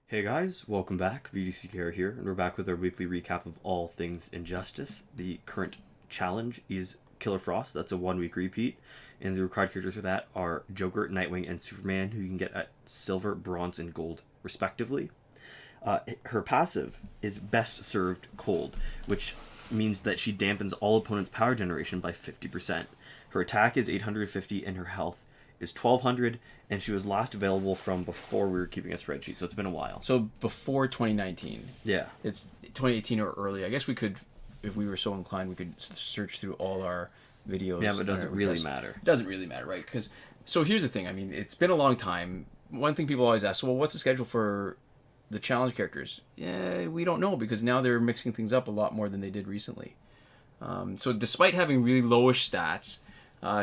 Hey guys, welcome back. BDC Care here, and we're back with our weekly recap of all things Injustice. The current challenge is Killer Frost. That's a 1 week repeat, and the required characters for that are Joker, Nightwing, and Superman, who you can get at silver, bronze, and gold, respectively. Her passive is Best Served Cold, which means that she dampens all opponents' power generation by 50%. Her attack is 850, and her health is 1200, and she was last available from before we were keeping a spreadsheet, so it's been a while. So before 2019. Yeah. It's 2018 or early. I guess we could, if we were so inclined, we could search through all our videos. Yeah, but it doesn't really matter. It doesn't really matter, right? Because, so here's the thing. I mean, it's been a long time. One thing people always ask, well, what's the schedule for the challenge characters? Yeah, we don't know, because now they're mixing things up a lot more than they did recently. So despite having really lowish stats,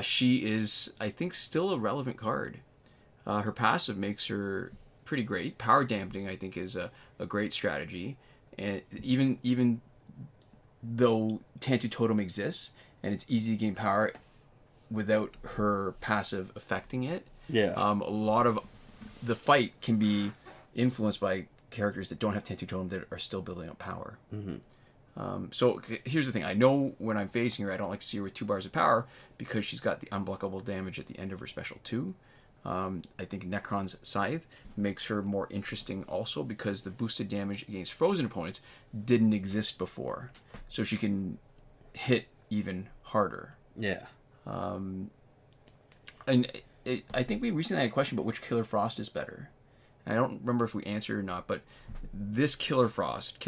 she is, I think, still a relevant card. Her passive makes her pretty great. Power dampening, I think, is a great strategy. And even though Tantu Totem exists and it's easy to gain power without her passive affecting it, a lot of the fight can be influenced by characters that don't have Tantu Totem that are still building up power. Mm-hmm. So here's the thing. I know when I'm facing her, I don't like to see her with 2 bars of power because she's got the unblockable damage at the end of her special 2. I think Necron's Scythe makes her more interesting also because the boosted damage against frozen opponents didn't exist before. So she can hit even harder. Yeah. I think we recently had a question about which Killer Frost is better. I don't remember if we answered or not, but this Killer Frost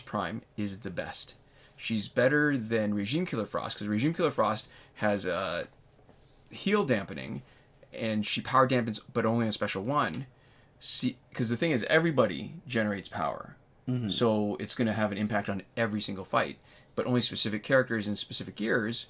Prime, is the best. She's better than Regime Killer Frost, because Regime Killer Frost has a heal dampening, and she power dampens, but only on special 1. Because the thing is, everybody generates power. Mm-hmm. So it's going to have an impact on every single fight. But only specific characters in specific gears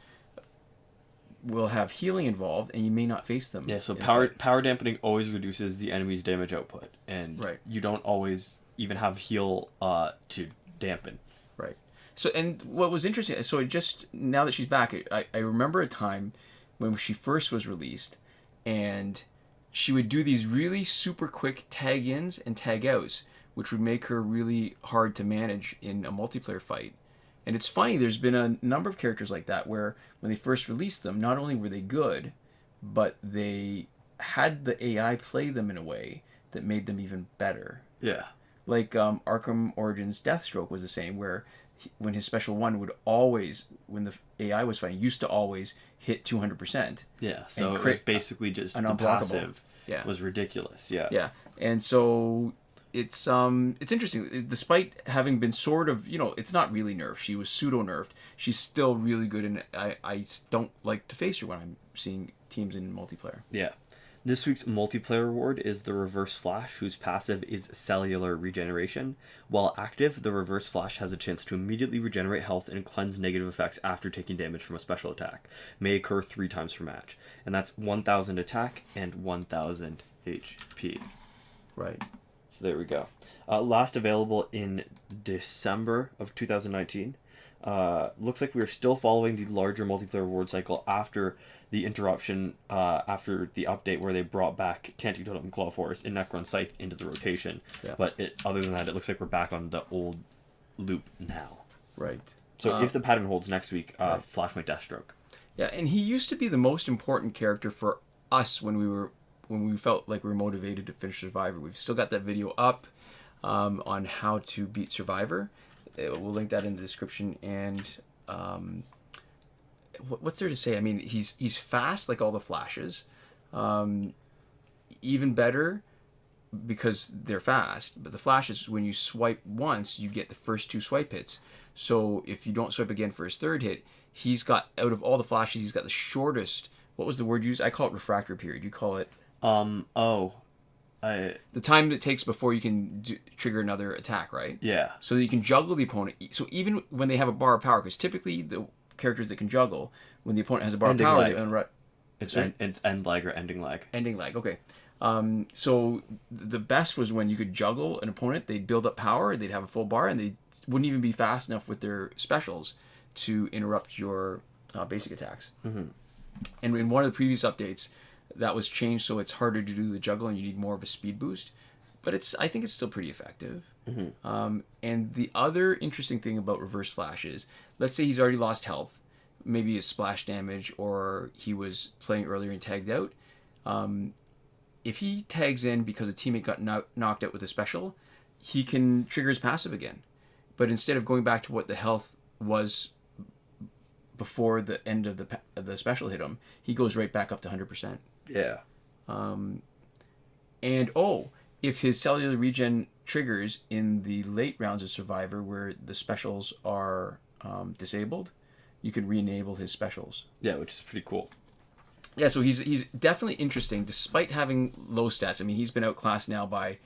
will have healing involved, and you may not face them. Yeah, so power dampening always reduces the enemy's damage output, and you don't always even have heal to dampen. Right. So, and what was interesting, so it just, now that she's back, I remember a time when she first was released, and she would do these really super quick tag-ins and tag-outs, which would make her really hard to manage in a multiplayer fight. And it's funny, there's been a number of characters like that where when they first released them, not only were they good, but they had the AI play them in a way that made them even better. Yeah. Like Arkham Origins Deathstroke was the same, where when his special 1 would always, when the AI was fighting, used to always hit 200%. Yeah, so it was basically just the passive was ridiculous. Yeah. Yeah, and so it's interesting. Despite having been sort of, it's not really nerfed. She was pseudo-nerfed. She's still really good, and I don't like to face her when I'm seeing teams in multiplayer. Yeah. This week's multiplayer reward is the Reverse Flash, whose passive is Cellular Regeneration. While active, the Reverse Flash has a chance to immediately regenerate health and cleanse negative effects after taking damage from a special attack. May occur 3 times per match. And that's 1000 attack and 1000 HP. Right. So there we go. Last available in December of 2019. Looks like we're still following the larger multiplayer reward cycle after the interruption, after the update where they brought back Tantu Totem and Claw Force and Necron Scythe into the rotation. Yeah. But other than that, it looks like we're back on the old loop now. Right. So if the pattern holds next week, Flash might Deathstroke. Yeah, and he used to be the most important character for us when we felt like we were motivated to finish Survivor. We've still got that video up on how to beat Survivor. We'll link that in the description. And what's there to say? I mean, he's fast like all the Flashes. Even better because they're fast. But the Flashes, when you swipe once, you get the first 2 swipe hits. So if you don't swipe again for his 3rd hit, he's got, out of all the Flashes, he's got the shortest. What was the word used? I call it refractor period. You call it... the time it takes before you can trigger another attack, right? Yeah. So that you can juggle the opponent. So even when they have a bar of power, because typically the characters that can juggle, when the opponent has a bar of power, it's end lag or ending lag. Ending lag, okay. So the best was when you could juggle an opponent, they'd build up power, they'd have a full bar, and they wouldn't even be fast enough with their specials to interrupt your basic attacks. Mm-hmm. And in one of the previous updates, that was changed so it's harder to do the juggle and you need more of a speed boost. But I think it's still pretty effective. And the other interesting thing about reverse flash is, let's say he's already lost health, maybe a splash damage, or he was playing earlier and tagged out. If he tags in because a teammate got knocked out with a special, he can trigger his passive again. But instead of going back to what the health was before the end of the special hit him, he goes right back up to 100%. Yeah. And if his cellular regen triggers in the late rounds of Survivor where the specials are disabled, you can re-enable his specials. Yeah, which is pretty cool. Yeah, so he's definitely interesting despite having low stats. I mean, he's been outclassed now by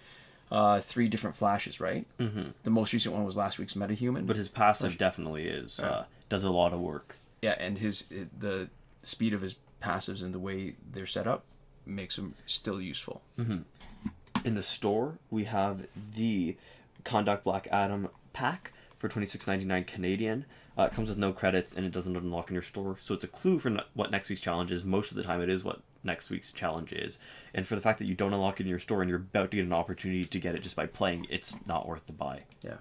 3 different flashes, right? Mm-hmm. The most recent one was last week's Metahuman. But his passive definitely is does a lot of work. Yeah, and the speed of his passives and the way they're set up makes him still useful. Mm-hmm. In the store, we have the Conduct Black Adam pack for $26.99 Canadian. It comes with no credits and it doesn't unlock in your store, so it's a clue for what next week's challenge is. Most of the time it is what next week's challenge is. And for the fact that you don't unlock it in your store and you're about to get an opportunity to get it just by playing, it's not worth the buy. Yeah.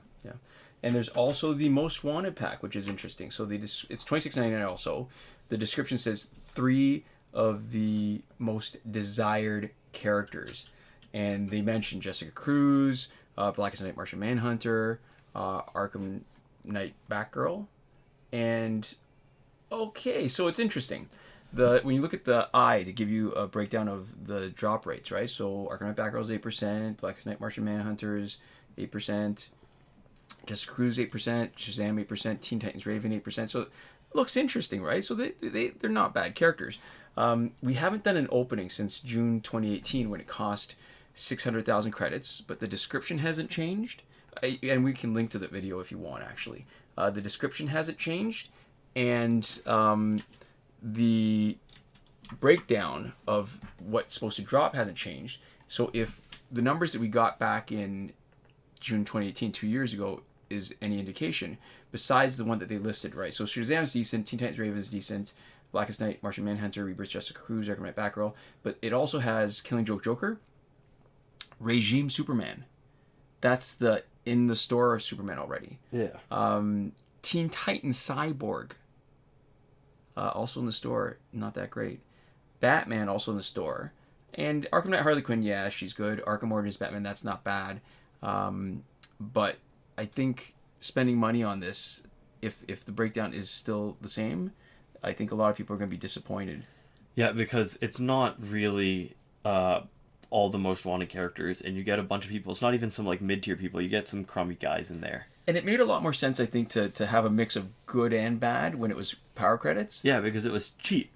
And there's also the Most Wanted pack, which is interesting. So it's $26.99 also. The description says 3 of the most desired characters. And they mention Jessica Cruz, Blackest Night Martian Manhunter, Arkham Knight Batgirl. And, okay, so it's interesting. When you look at the eye to give you a breakdown of the drop rates, right? So Arkham Knight Batgirl is 8%, Blackest Night Martian Manhunter is 8%, Jessica Cruz 8%, Shazam 8%, Teen Titans Raven 8%. So it looks interesting, right? So they're not bad characters. We haven't done an opening since June 2018 when it cost 600,000 credits, but the description hasn't changed. And we can link to the video if you want, actually. The description hasn't changed, and the breakdown of what's supposed to drop hasn't changed. So if the numbers that we got back in June 2018, 2 years ago, is any indication, besides the one that they listed, right? So Shazam's decent, Teen Titans Raven is decent, Blackest Night, Martian Manhunter, Rebirth, Jessica Cruz, Arkham Knight Batgirl, but it also has Killing Joke Joker, Regime Superman. That's the in the store Superman already. Yeah. Teen Titans Cyborg. Also in the store, not that great. Batman also in the store. And Arkham Knight Harley Quinn, yeah, she's good. Arkham Origins Batman, that's not bad. But I think spending money on this, if the breakdown is still the same, I think a lot of people are going to be disappointed. Yeah, because it's not really all the most wanted characters, and you get a bunch of people. It's not even some like mid-tier people. You get some crummy guys in there. And it made a lot more sense, I think, to have a mix of good and bad when it was power credits. Yeah, because it was cheap.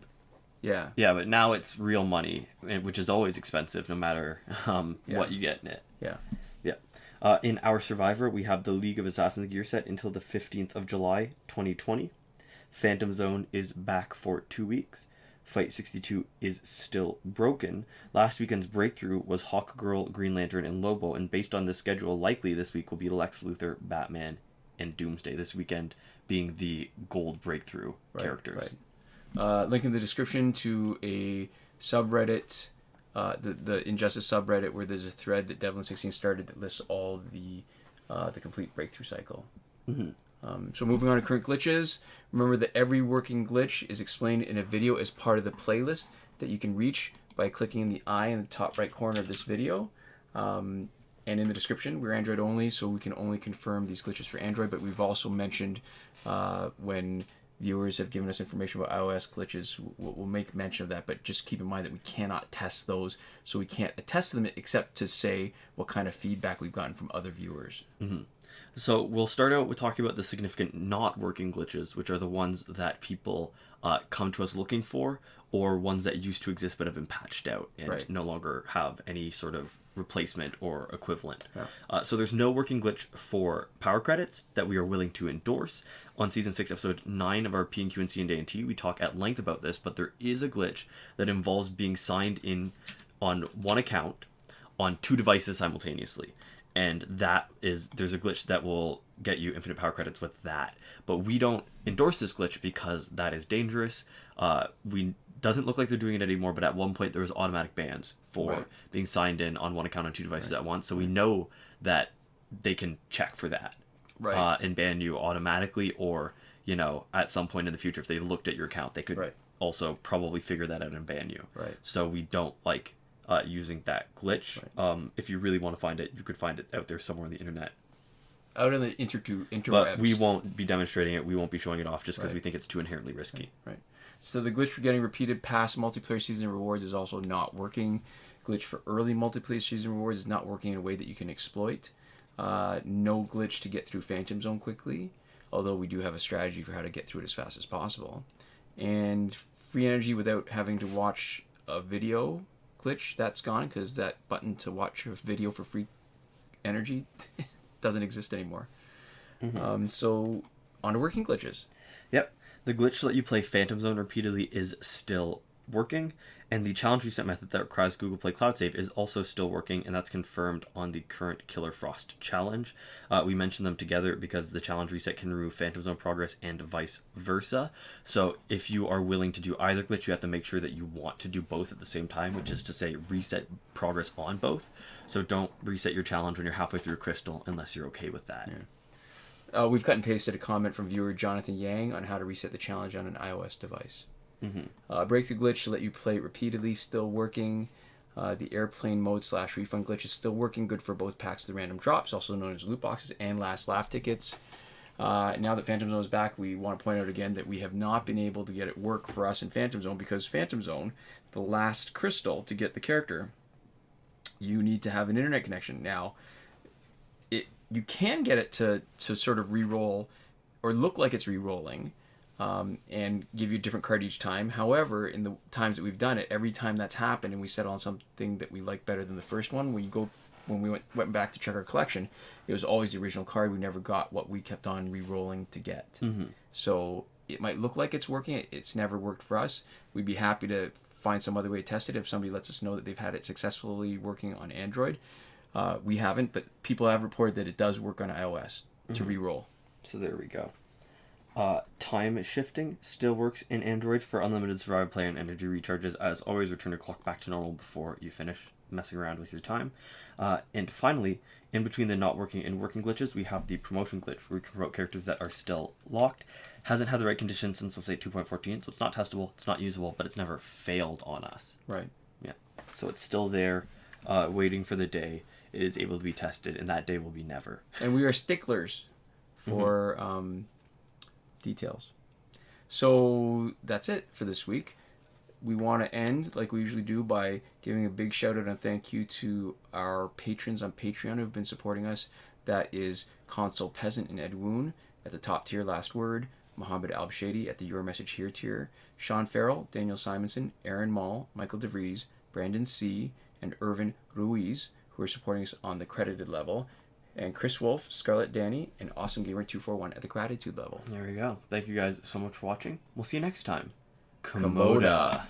Yeah. Yeah, but now it's real money, which is always expensive no matter what you get in it. Yeah. Yeah. In our Survivor, we have the League of Assassins gear set until the 15th of July, 2020. Phantom Zone is back for 2 weeks. Fight 62 is still broken. Last weekend's breakthrough was Hawkgirl, Green Lantern, and Lobo, and based on the schedule, likely this week will be Lex Luthor, Batman, and Doomsday. This weekend being the gold breakthrough characters. Right. Link in the description to a subreddit, the Injustice subreddit, where there's a thread that Devlin16 started that lists all the complete breakthrough cycle. Mm-hmm. So moving on to current glitches, remember that every working glitch is explained in a video as part of the playlist that you can reach by clicking in the eye in the top right corner of this video. And in the description, we're Android only, so we can only confirm these glitches for Android, but we've also mentioned when viewers have given us information about iOS glitches, we'll make mention of that, but just keep in mind that we cannot test those, so we can't attest to them except to say what kind of feedback we've gotten from other viewers. Mm-hmm. So we'll start out with talking about the significant not working glitches, which are the ones that people come to us looking for, or ones that used to exist but have been patched out and no longer have any sort of replacement or equivalent. Yeah. So there's no working glitch for power credits that we are willing to endorse. On Season 6, Episode 9 of our P&Q and C&D&T, we talk at length about this, but there is a glitch that involves being signed in on one account on 2 devices simultaneously. And there's a glitch that will get you infinite power credits with that. But we don't endorse this glitch because that is dangerous. We doesn't look like they're doing it anymore, but at one point there was automatic bans for Right. being signed in on one account on 2 devices at once. So we know that they can check for that. Right. And ban you automatically, or, you know, at some point in the future, if they looked at your account, they could Right. also probably figure that out and ban you. Right. So we don't like using that glitch. Right. If you really want to find it, you could find it out there somewhere on the internet. Out in the interwebs. But we won't be demonstrating it. We won't be showing it off just because Right. we think it's too inherently risky. Right. So the glitch for getting repeated past multiplayer season rewards is also not working. Glitch for early multiplayer season rewards is not working in a way that you can exploit. No glitch to get through Phantom Zone quickly, although we do have a strategy for how to get through it as fast as possible. And free energy without having to watch a video glitch, that's gone, because that button to watch a video for free energy doesn't exist anymore. So on to working glitches. Yep. The glitch to let you play Phantom Zone repeatedly is still working, and the challenge reset method that requires Google Play Cloud Save is also still working, and that's confirmed on the current Killer Frost challenge. We mentioned them together because the challenge reset can remove Phantom Zone progress and vice versa. So if you are willing to do either glitch, you have to make sure that you want to do both at the same time, which is to say reset progress on both. So don't reset your challenge when you're halfway through a crystal unless you're okay with that. Yeah. We've cut and pasted a comment from viewer Jonathan Yang on how to reset the challenge on an iOS device. Breakthrough glitch to let you play it repeatedly, still working. The airplane mode / refund glitch is still working, good for both packs of the random drops, also known as loot boxes, and last laugh tickets. Now that Phantom Zone is back, we want to point out again that we have not been able to get it work for us in Phantom Zone, because Phantom Zone, the last crystal to get the character, you need to have an internet connection. Now, you can get it to sort of re-roll or look like it's re-rolling, and give you a different card each time. However, in the times that we've done it, every time that's happened and we settle on something that we like better than the first one, when we went back to check our collection, it was always the original card. We never got what we kept on re-rolling to get. So it might look like it's working. It's never worked for us. We'd be happy to find some other way to test it if somebody lets us know that they've had it successfully working on Android. We haven't, but people have reported that it does work on iOS to re-roll. So there we go. Time shifting still works in Android for unlimited survival play and energy recharges. As always, return your clock back to normal before you finish messing around with your time. And finally, in between the not working and working glitches, we have the promotion glitch, where we can promote characters that are still locked. Hasn't had the right conditions since, let's say, 2.14, so it's not testable, it's not usable, but it's never failed on us. Right. Yeah. So it's still there, waiting for the day it is able to be tested, and that day will be never. And we are sticklers for details. So that's it for this week. We want to end, like we usually do, by giving a big shout out and thank you to our patrons on Patreon who've been supporting us. That is Console Peasant and Edwoon at the top tier, last word. Mohammed Albshaiti at the Your Message Here tier. Shawn Farrell, Daniel Simonson, Aaron Maule, Michael DeVries, Brandon C., and Irvin Ruiz, who are supporting us on the credited level. And Chris Wolff, Scarlet, Dani, and Awesomegamer 241 at the gratitude level. There we go. Thank you guys so much for watching. We'll see you next time. Komoda.